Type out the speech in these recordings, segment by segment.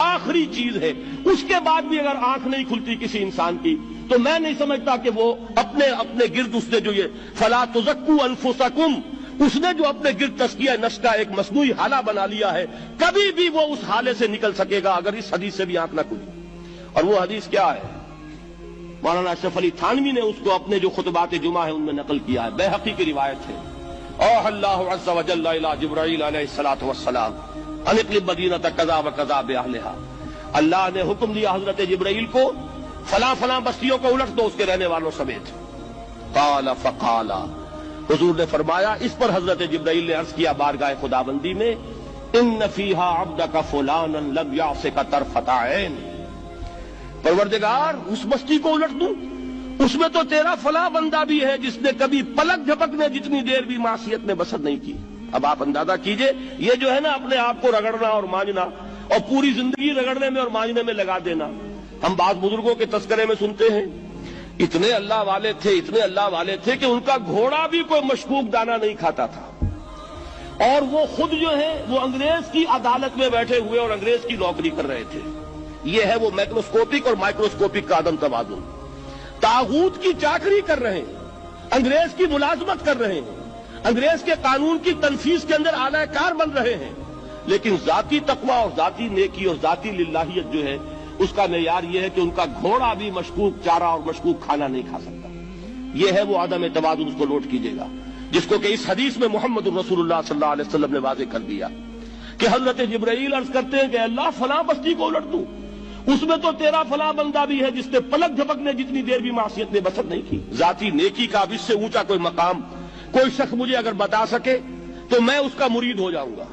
آخری چیز ہے، اس کے بعد بھی اگر آنکھ نہیں کھلتی کسی انسان کی تو میں نہیں سمجھتا کہ وہ اپنے گرد اس نے جو یہ فلا تزکوا انفسکم، اس نے جو اپنے گرد تزکیہ نفس کا ایک مصنوعی حالہ بنا لیا ہے، کبھی بھی وہ اس حالے سے نکل سکے گا اگر اس حدیث سے بھی آنکھ نہ کھلی۔ اور وہ حدیث کیا ہے؟ مولانا اشرف علی تھانوی نے اس کو اپنے جو خطبات جمعہ ہیں ان میں نقل کیا ہے، بیہقی کی روایت ہے۔ اوحى اللہ عز وجل الى جبرائیل علیہ الصلوۃ والسلام ان اقلب مدینۃ کذا وکذا باہلھا، اللہ نے حکم دیا حضرت جبرائیل کو فلاں فلاں بستیوں کو الٹ دو اس کے رہنے والوں سمیت۔ قال فقال، حضور نے فرمایا، اس پر حضرت جبرائیل نے عرض کیا بارگاہ خداوندی میں، ان فیھا عبدک فلانا لم یعصک طرفۃ عین، پروردگار اس بستی کو الٹ دوں، اس میں تو تیرا فلاں بندہ بھی ہے جس نے کبھی پلک جھپکنے جتنی دیر بھی معصیت میں بسر نہیں کی۔ اب آپ اندازہ کیجئے، یہ جو ہے نا اپنے آپ کو رگڑنا اور مانجنا اور پوری زندگی رگڑنے میں اور مانجنے میں لگا دینا، ہم بعض بزرگوں کے تذکرے میں سنتے ہیں اتنے اللہ والے تھے، اتنے اللہ والے تھے کہ ان کا گھوڑا بھی کوئی مشکوک دانہ نہیں کھاتا تھا، اور وہ خود جو ہے وہ انگریز کی عدالت میں بیٹھے ہوئے اور انگریز کی نوکری کر رہے تھے۔ یہ ہے وہ میکروسکوپک اور مائکروسکوپک کا عدم توازن، طاغوت کی چاکری کر رہے ہیں، انگریز کی ملازمت کر رہے ہیں، انگریز کے قانون کی تنفیذ کے اندر اعلی کار بن رہے ہیں، لیکن ذاتی تقویٰ اور ذاتی نیکی اور ذاتی للہیت جو ہے اس کا معیار یہ ہے کہ ان کا گھوڑا بھی مشکوک چارہ اور مشکوک کھانا نہیں کھا سکتا۔ یہ ہے وہ عدم توازن، اس کو نوٹ کیجیے گا، جس کو کہ اس حدیث میں محمد الرسول اللہ صلی اللہ علیہ وسلم نے واضح کر دیا کہ حضرت جبرائیل عرض کرتے ہیں کہ اللہ فلاں بستی کو الٹ دوں، اس میں تو تیرا فلاں بندہ بھی ہے جس نے پلک جھپکنے جتنی دیر بھی معصیت میں بسر نہیں کی۔ ذاتی نیکی کا اب اس سے اونچا کوئی مقام کوئی شخص مجھے اگر بتا سکے تو میں اس کا مرید ہو جاؤں گا۔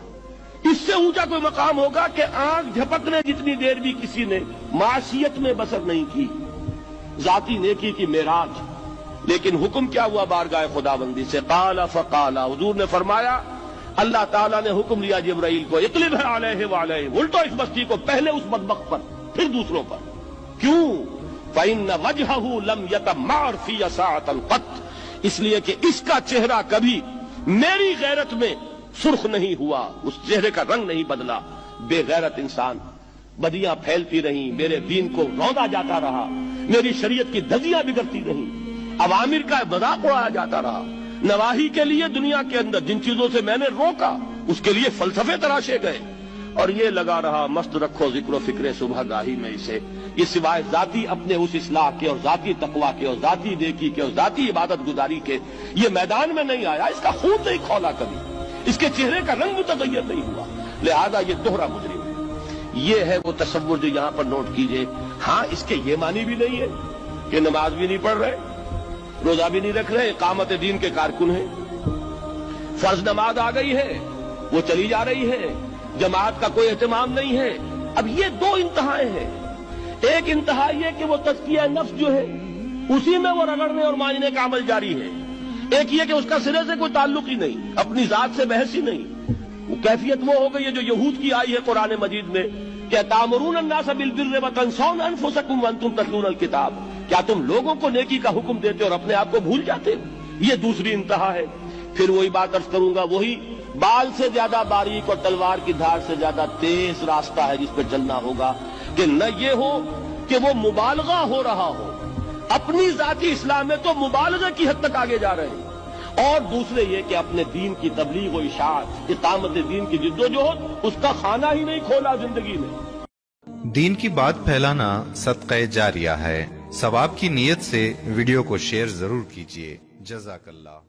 اس سے اونچا کوئی مقام ہوگا کہ آنکھ جھپکنے جتنی دیر بھی کسی نے معصیت میں بسر نہیں کی، ذاتی نیکی کی معراج۔ لیکن حکم کیا ہوا بارگاہ خداوندی سے؟ قال فقال، حضور نے فرمایا، اللہ تعالیٰ نے حکم دیا جبرائیل کو، اقلب علیہ وعلیہ، الٹو اس بستی کو، پہلے اس بدبخت پر پھر دوسروں پر۔ کیوں؟ فإن وجهه لم يتمعر في ساعة قط، اس لیے کہ اس کا چہرہ کبھی میری غیرت میں سرخ نہیں ہوا، اس چہرے کا رنگ نہیں بدلا۔ بے غیرت انسان، بدیاں پھیلتی رہیں، میرے دین کو روندا جاتا رہا، میری شریعت کی دھجیاں بگڑتی رہیں، عوامر کا مذاق اڑایا جاتا رہا، نواہی کے لیے دنیا کے اندر جن چیزوں سے میں نے روکا اس کے لیے فلسفے تراشے گئے، اور یہ لگا رہا مست رکھو ذکر و فکر صبح گاہی میں اسے، یہ سوائے ذاتی اپنے اس اصلاح کے اور ذاتی تقویٰ کے اور ذاتی نیکی کے اور ذاتی عبادت گزاری کے یہ میدان میں نہیں آیا، اس کا خون نہیں کھولا کبھی، اس کے چہرے کا رنگ متغیر نہیں ہوا، لہذا یہ دوہرا مجرم ہے۔ یہ ہے وہ تصور جو یہاں پر نوٹ کیجئے۔ ہاں، اس کے یہ معنی بھی نہیں ہے کہ نماز بھی نہیں پڑھ رہے، روزہ بھی نہیں رکھ رہے، اقامت دین کے کارکن ہیں، فرض نماز آ گئی ہے وہ چلی جا رہی ہے، جماعت کا کوئی اہتمام نہیں ہے۔ اب یہ دو انتہائیں ہیں، ایک انتہا یہ کہ وہ تزکیہ نفس جو ہے اسی میں وہ رگڑنے اور مانجنے کا عمل جاری ہے، ایک یہ کہ اس کا سرے سے کوئی تعلق ہی نہیں، اپنی ذات سے بحث ہی نہیں۔ وہ کیفیت وہ ہو گئی ہے جو یہود کی آئی ہے قرآن مجید میں کہ تامرون الناس بالبر وتنسون انفسکم وانتم تتلون الکتاب، کیا تم لوگوں کو نیکی کا حکم دیتے اور اپنے آپ کو بھول جاتے ہو؟ یہ دوسری انتہا ہے۔ پھر وہی بات عرض کروں گا، وہی بال سے زیادہ باریک اور تلوار کی دھار سے زیادہ تیز راستہ ہے جس پہ چلنا ہوگا، کہ نہ یہ ہو کہ وہ مبالغہ ہو رہا ہو، اپنی ذاتی اصلاح میں تو مبالغہ کی حد تک آگے جا رہے ہیں، اور دوسرے یہ کہ اپنے دین کی تبلیغ و اشاعت، اقامت دین کی جدوجہد، اس کا خانہ ہی نہیں کھولا زندگی میں۔ دین کی بات پھیلانا صدقہ جاریہ ہے، ثواب کی نیت سے ویڈیو کو شیئر ضرور کیجیے۔ جزاک اللہ۔